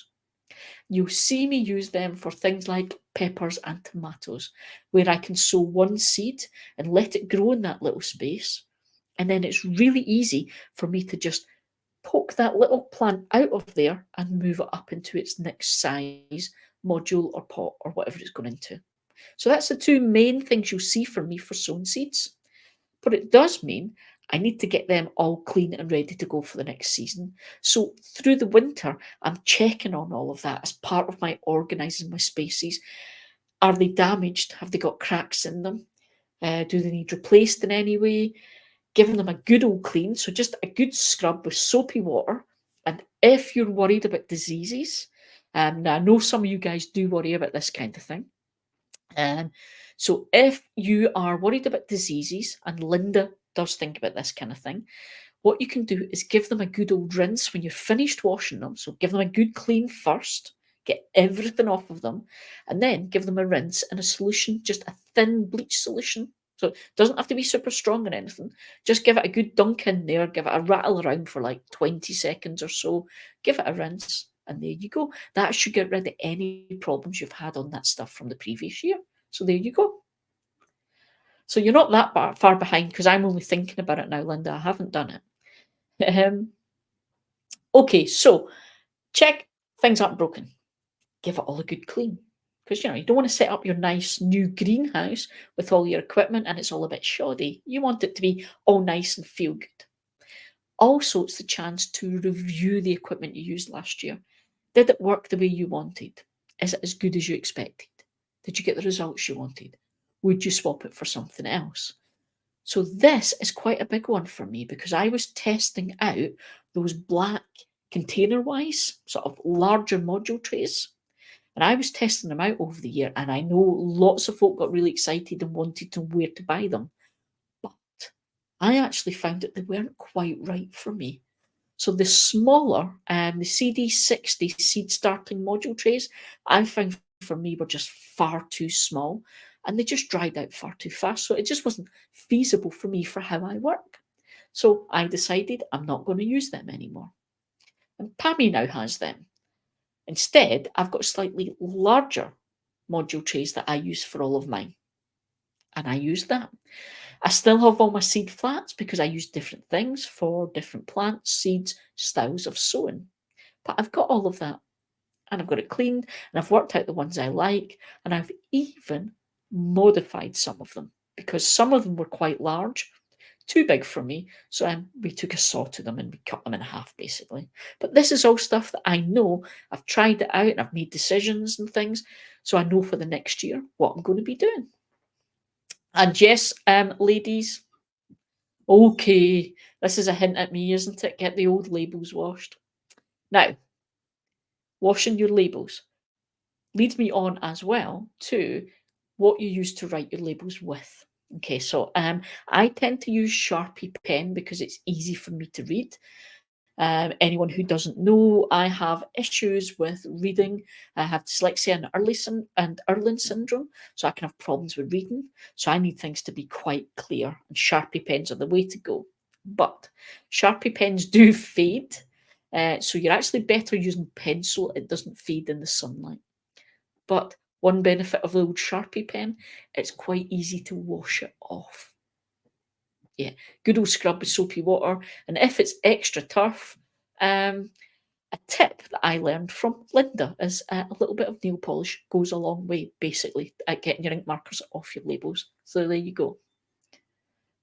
You'll see me use them for things like peppers and tomatoes, where I can sow one seed and let it grow in that little space. And then it's really easy for me to just poke that little plant out of there and move it up into its next size module or pot or whatever it's going into. So that's the two main things you'll see from me for sowing seeds. But it does mean I need to get them all clean and ready to go for the next season. So through the winter, I'm checking on all of that as part of my organising my spaces. Are they damaged? Have they got cracks in them? Do they need replaced in any way? Giving them a good old clean, so just a good scrub with soapy water. And if you're worried about diseases, now I know some of you guys do worry about this kind of thing. So if you are worried about diseases, and Linda does think about this kind of thing, what you can do is give them a good old rinse when you're finished washing them. So give them a good clean first, get everything off of them, and then give them a rinse in a solution, just a thin bleach solution. So it doesn't have to be super strong or anything. Just give it a good dunk in there, give it a rattle around for like 20 seconds or so, give it a rinse, and there you go. That should get rid of any problems you've had on that stuff from the previous year. So there you go. So you're not that far behind because I'm only thinking about it now, Linda. I haven't done it. Okay, so check things aren't broken. Give it all a good clean. Because you don't want to set up your nice new greenhouse with all your equipment and it's all a bit shoddy. You want it to be all nice and feel good. Also, it's the chance to review the equipment you used last year. Did it work the way you wanted? Is it as good as you expected? Did you get the results you wanted? Would you swap it for something else? So this is quite a big one for me because I was testing out those black container-wise, sort of larger module trays. And I was testing them out over the year, and I know lots of folk got really excited and wanted to know where to buy them. But I actually found that they weren't quite right for me. So the smaller, the CD60 seed starting module trays, I found for me were just far too small and they just dried out far too fast. So it just wasn't feasible for me for how I work. So I decided I'm not going to use them anymore. And Pammy now has them. Instead, I've got slightly larger module trays that I use for all of mine. And I use that. I still have all my seed flats because I use different things for different plants, seeds, styles of sowing. But I've got all of that and I've got it cleaned and I've worked out the ones I like and I've even modified some of them because some of them were quite large, too big for me. So we took a saw to them and we cut them in half basically. But this is all stuff that I know. I've tried it out and I've made decisions and things. So I know for the next year what I'm going to be doing. And yes, ladies, okay, this is a hint at me, isn't it? Get the old labels washed. Now, washing your labels leads me on as well to what you use to write your labels with. Okay, so I tend to use Sharpie pen because it's easy for me to read. Anyone who doesn't know, I have issues with reading. I have dyslexia and Erlen syndrome, so I can have problems with reading. So I need things to be quite clear, and Sharpie pens are the way to go. But Sharpie pens do fade, so you're actually better using pencil. It doesn't fade in the sunlight. But one benefit of the old Sharpie pen, it's quite easy to wash it off. Yeah, good old scrub with soapy water. And if it's extra turf, a tip that I learned from Linda is a little bit of nail polish goes a long way, basically, at getting your ink markers off your labels. So there you go.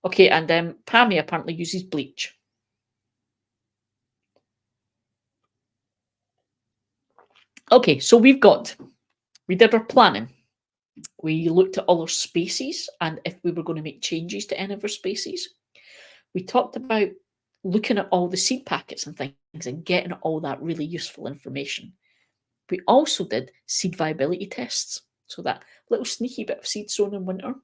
Okay, and Pammy apparently uses bleach. Okay, so we did our planning. We looked at all our spaces and if we were going to make changes to any of our spaces. We talked about looking at all the seed packets and things and getting all that really useful information. We also did seed viability tests, so that little sneaky bit of seed sown in winter.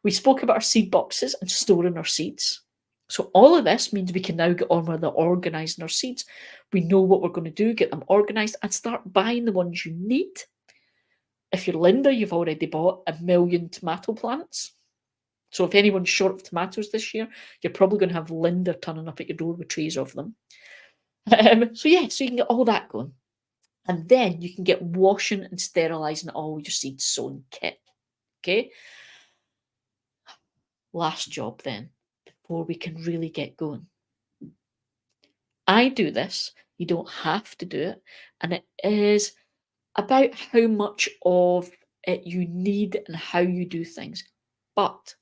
We spoke about our seed boxes and storing our seeds. So all of this means we can now get on with organising our seeds. We know what we're going to do, get them organised and start buying the ones you need. If you're Linda, you've already bought 1 million tomato plants. So if anyone's short of tomatoes this year, you're probably going to have Linda turning up at your door with trays of them. So you can get all that going. And then you can get washing and sterilising all your seed sown kit. Okay? Last job then, before we can really get going. I do this. You don't have to do it. And it is about how much of it you need and how you do things. But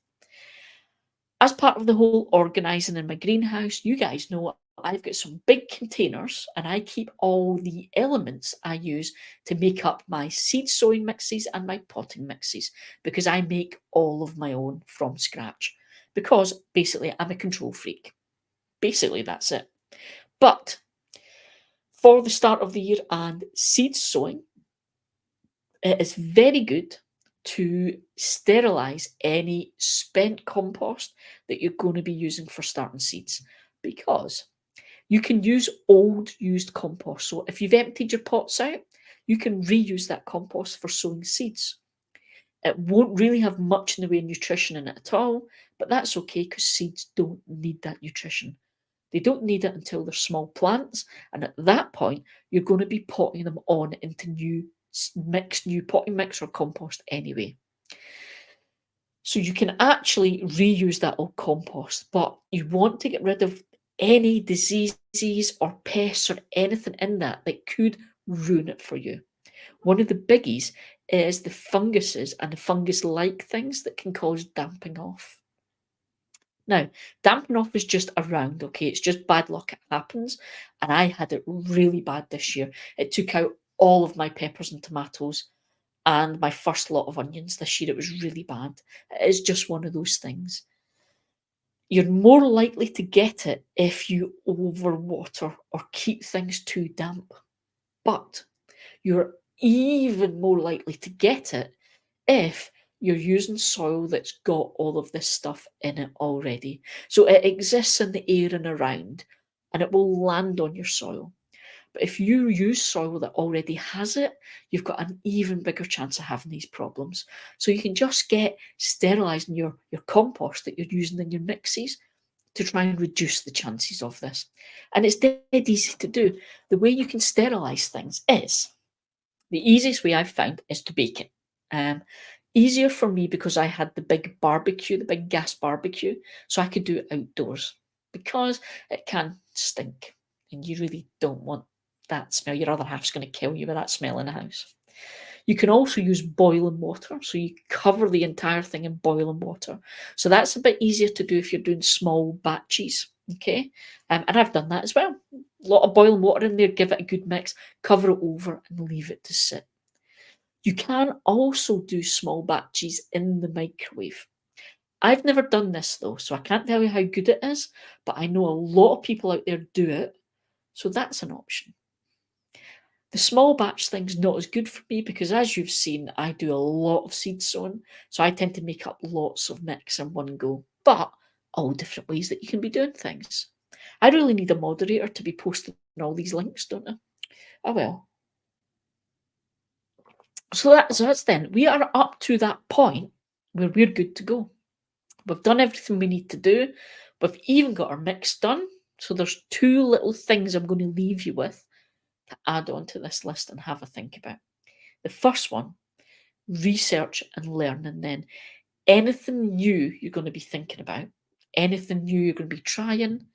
as part of the whole organising in my greenhouse, you guys know I've got some big containers and I keep all the elements I use to make up my seed sowing mixes and my potting mixes because I make all of my own from scratch because basically I'm a control freak. Basically, that's it. But for the start of the year and seed sowing, it is very good to sterilise any spent compost that you're going to be using for starting seeds because you can use old used compost. So if you've emptied your pots out, you can reuse that compost for sowing seeds. It won't really have much in the way of nutrition in it at all, but that's okay because seeds don't need that nutrition. They don't need it until they're small plants, and at that point, you're going to be potting them on into new potting mix or compost anyway. So you can actually reuse that old compost, but you want to get rid of any diseases or pests or anything in that that could ruin it for you. One of the biggies is the funguses and the fungus-like things that can cause damping off. Now, damping off is just around, okay? It's just bad luck. It happens. And I had it really bad this year. It took out all of my peppers and tomatoes and my first lot of onions this year. It was really bad. It is just one of those things. You're more likely to get it if you overwater or keep things too damp. But you're even more likely to get it if you're using soil that's got all of this stuff in it already. So it exists in the air and around, and it will land on your soil. But if you use soil that already has it, you've got an even bigger chance of having these problems. So you can just get sterilising your compost that you're using in your mixes to try and reduce the chances of this. And it's dead easy to do. The way you can sterilise things is the easiest way I've found is to bake it. Um, Easier for me because I had the big barbecue, the big gas barbecue, so I could do it outdoors because it can stink and you really don't want that smell. Your other half's going to kill you with that smell in the house. You can also use boiling water, so you cover the entire thing in boiling water. So that's a bit easier to do if you're doing small batches, okay? And I've done that as well. A lot of boiling water in there, give it a good mix, cover it over and leave it to sit. You can also do small batches in the microwave. I've never done this though, so I can't tell you how good it is, but I know a lot of people out there do it, so that's an option. The small batch thing's not as good for me because, as you've seen, I do a lot of seed sowing, so I tend to make up lots of mix in one go, but all different ways that you can be doing things. I really need a moderator to be posting all these links, don't I? Oh well. So that's then. We are up to that point where we're good to go. We've done everything we need to do. We've even got our mix done. So there's two little things I'm going to leave you with to add on to this list and have a think about. The first one, research and learning then. Anything new you're going to be thinking about, anything new you're going to be trying,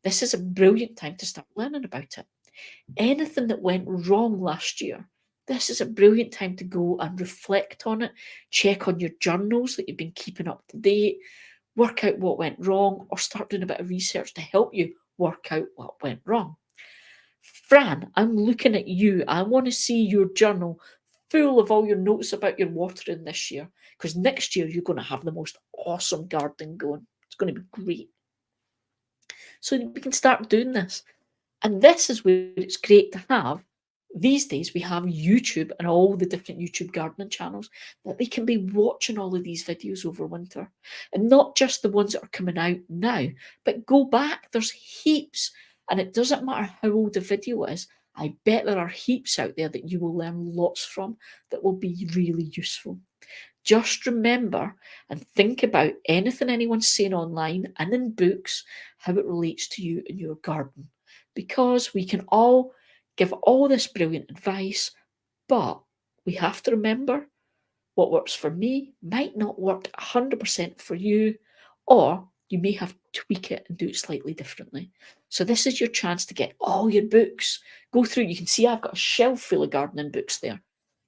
this is a brilliant time to start learning about it. Anything that went wrong last year, this is a brilliant time to go and reflect on it, check on your journals that you've been keeping up to date, work out what went wrong, or start doing a bit of research to help you work out what went wrong. Fran, I'm looking at you. I want to see your journal full of all your notes about your watering this year, because next year you're going to have the most awesome garden going. It's going to be great. So we can start doing this. And this is where it's great to have. These days, we have YouTube and all the different YouTube gardening channels that they can be watching all of these videos over winter. And not just the ones that are coming out now, but go back. There's heaps. And it doesn't matter how old the video is. I bet there are heaps out there that you will learn lots from that will be really useful. Just remember and think about anything anyone's saying online and in books, how it relates to you and your garden. Because we can all give all this brilliant advice, but we have to remember what works for me might not work 100% for you, or you may have to tweak it and do it slightly differently. So this is your chance to get all your books. Go through, you can see I've got a shelf full of gardening books there.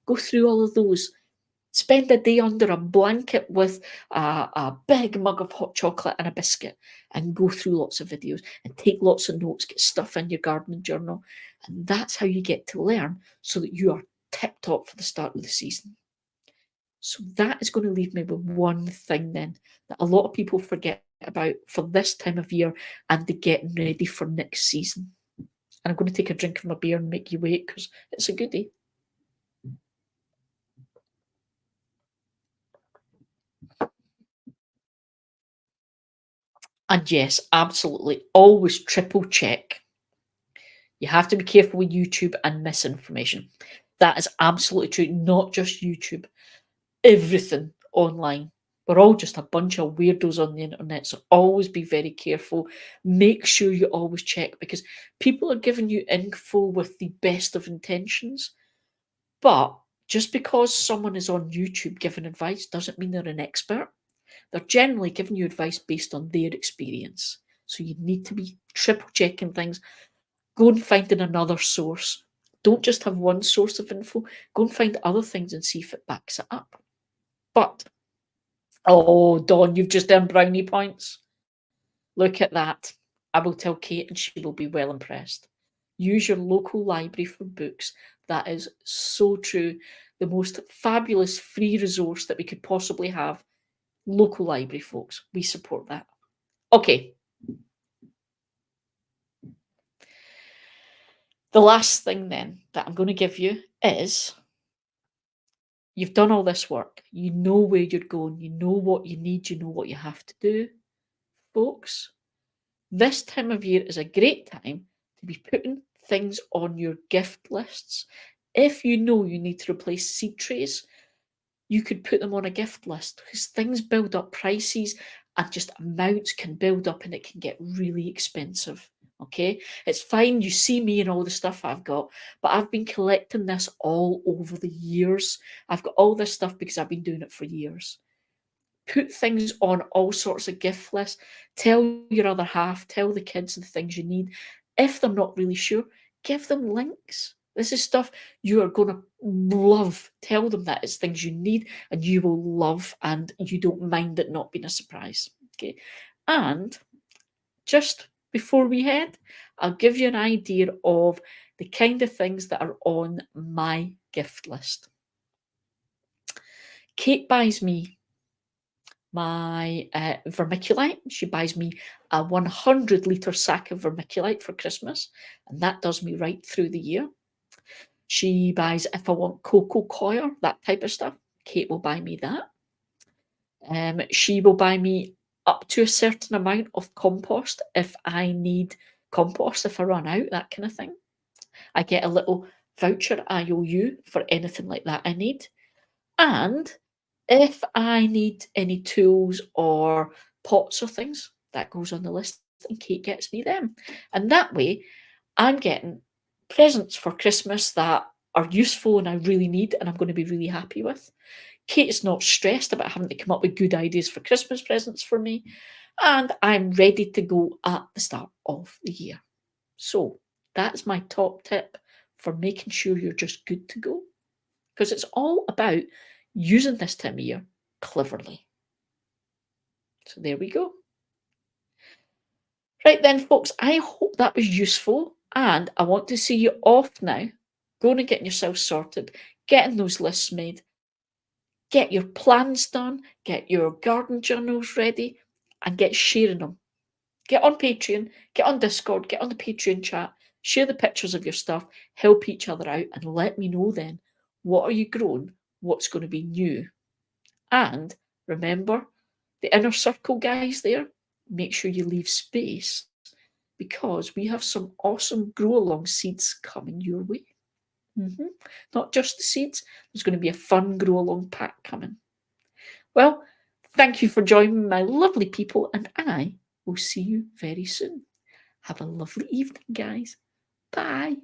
Go through all of those. Spend a day under a blanket with a big mug of hot chocolate and a biscuit and go through lots of videos and take lots of notes, get stuff in your gardening journal. And that's how you get to learn so that you are tip top for the start of the season. So that is going to leave me with one thing then that a lot of people forget about for this time of year and the getting ready for next season. And I'm going to take a drink of my beer and make you wait because it's a goodie. And yes, absolutely, always triple check. You have to be careful with YouTube and misinformation. That is absolutely true, not just YouTube, everything online. We're all just a bunch of weirdos on the internet, so always be very careful. Make sure you always check because people are giving you info with the best of intentions. But just because someone is on YouTube giving advice doesn't mean they're an expert. They're generally giving you advice based on their experience. So you need to be triple checking things. Go and find another source. Don't just have one source of info. Go and find other things and see if it backs it up. But, oh, Dawn, you've just earned brownie points. Look at that. I will tell Kate and she will be well impressed. Use your local library for books. That is so true. The most fabulous free resource that we could possibly have. Local library, folks. We support that. Okay. The last thing then that I'm going to give you is you've done all this work. You know where you're going. You know what you need. You know what you have to do. Folks, this time of year is a great time to be putting things on your gift lists. If you know you need to replace seed trays, you could put them on a gift list because things build up, prices and just amounts can build up and it can get really expensive. Okay, it's fine. You see me and all the stuff I've got, but I've been collecting this all over the years. I've got all this stuff because I've been doing it for years. Put things on all sorts of gift lists. Tell your other half, tell the kids the things you need. If they're not really sure, give them links. This is stuff you are going to love. Tell them that it's things you need and you will love and you don't mind it not being a surprise. Okay. And just before we head, I'll give you an idea of the kind of things that are on my gift list. Kate buys me my vermiculite. She buys me a 100-litre sack of vermiculite for Christmas, and that does me right through the year. She buys, if I want cocoa coir, that type of stuff, Kate will buy me that. She will buy me up to a certain amount of compost if I need compost, if I run out, that kind of thing. I get a little voucher IOU for anything like that I need. And if I need any tools or pots or things, that goes on the list and Kate gets me them. And that way, I'm getting presents for Christmas that are useful and I really need and I'm going to be really happy with. Kate's not stressed about having to come up with good ideas for Christmas presents for me. And I'm ready to go at the start of the year. So that's my top tip for making sure you're just good to go. Because it's all about using this time of year cleverly. So there we go. Right then, folks, I hope that was useful. And I want to see you off now, going and getting yourself sorted, getting those lists made, get your plans done, get your garden journals ready, and get sharing them. Get on Patreon, get on Discord, get on the Patreon chat, share the pictures of your stuff, help each other out, and let me know then, what are you growing? What's going to be new? And remember, the inner circle guys there, make sure you leave space because we have some awesome grow along seeds coming your way. Not just the seeds, there's going to be a fun grow along pack coming. Well, thank you for joining my lovely people, and I will see you very soon. Have a lovely evening, guys. Bye.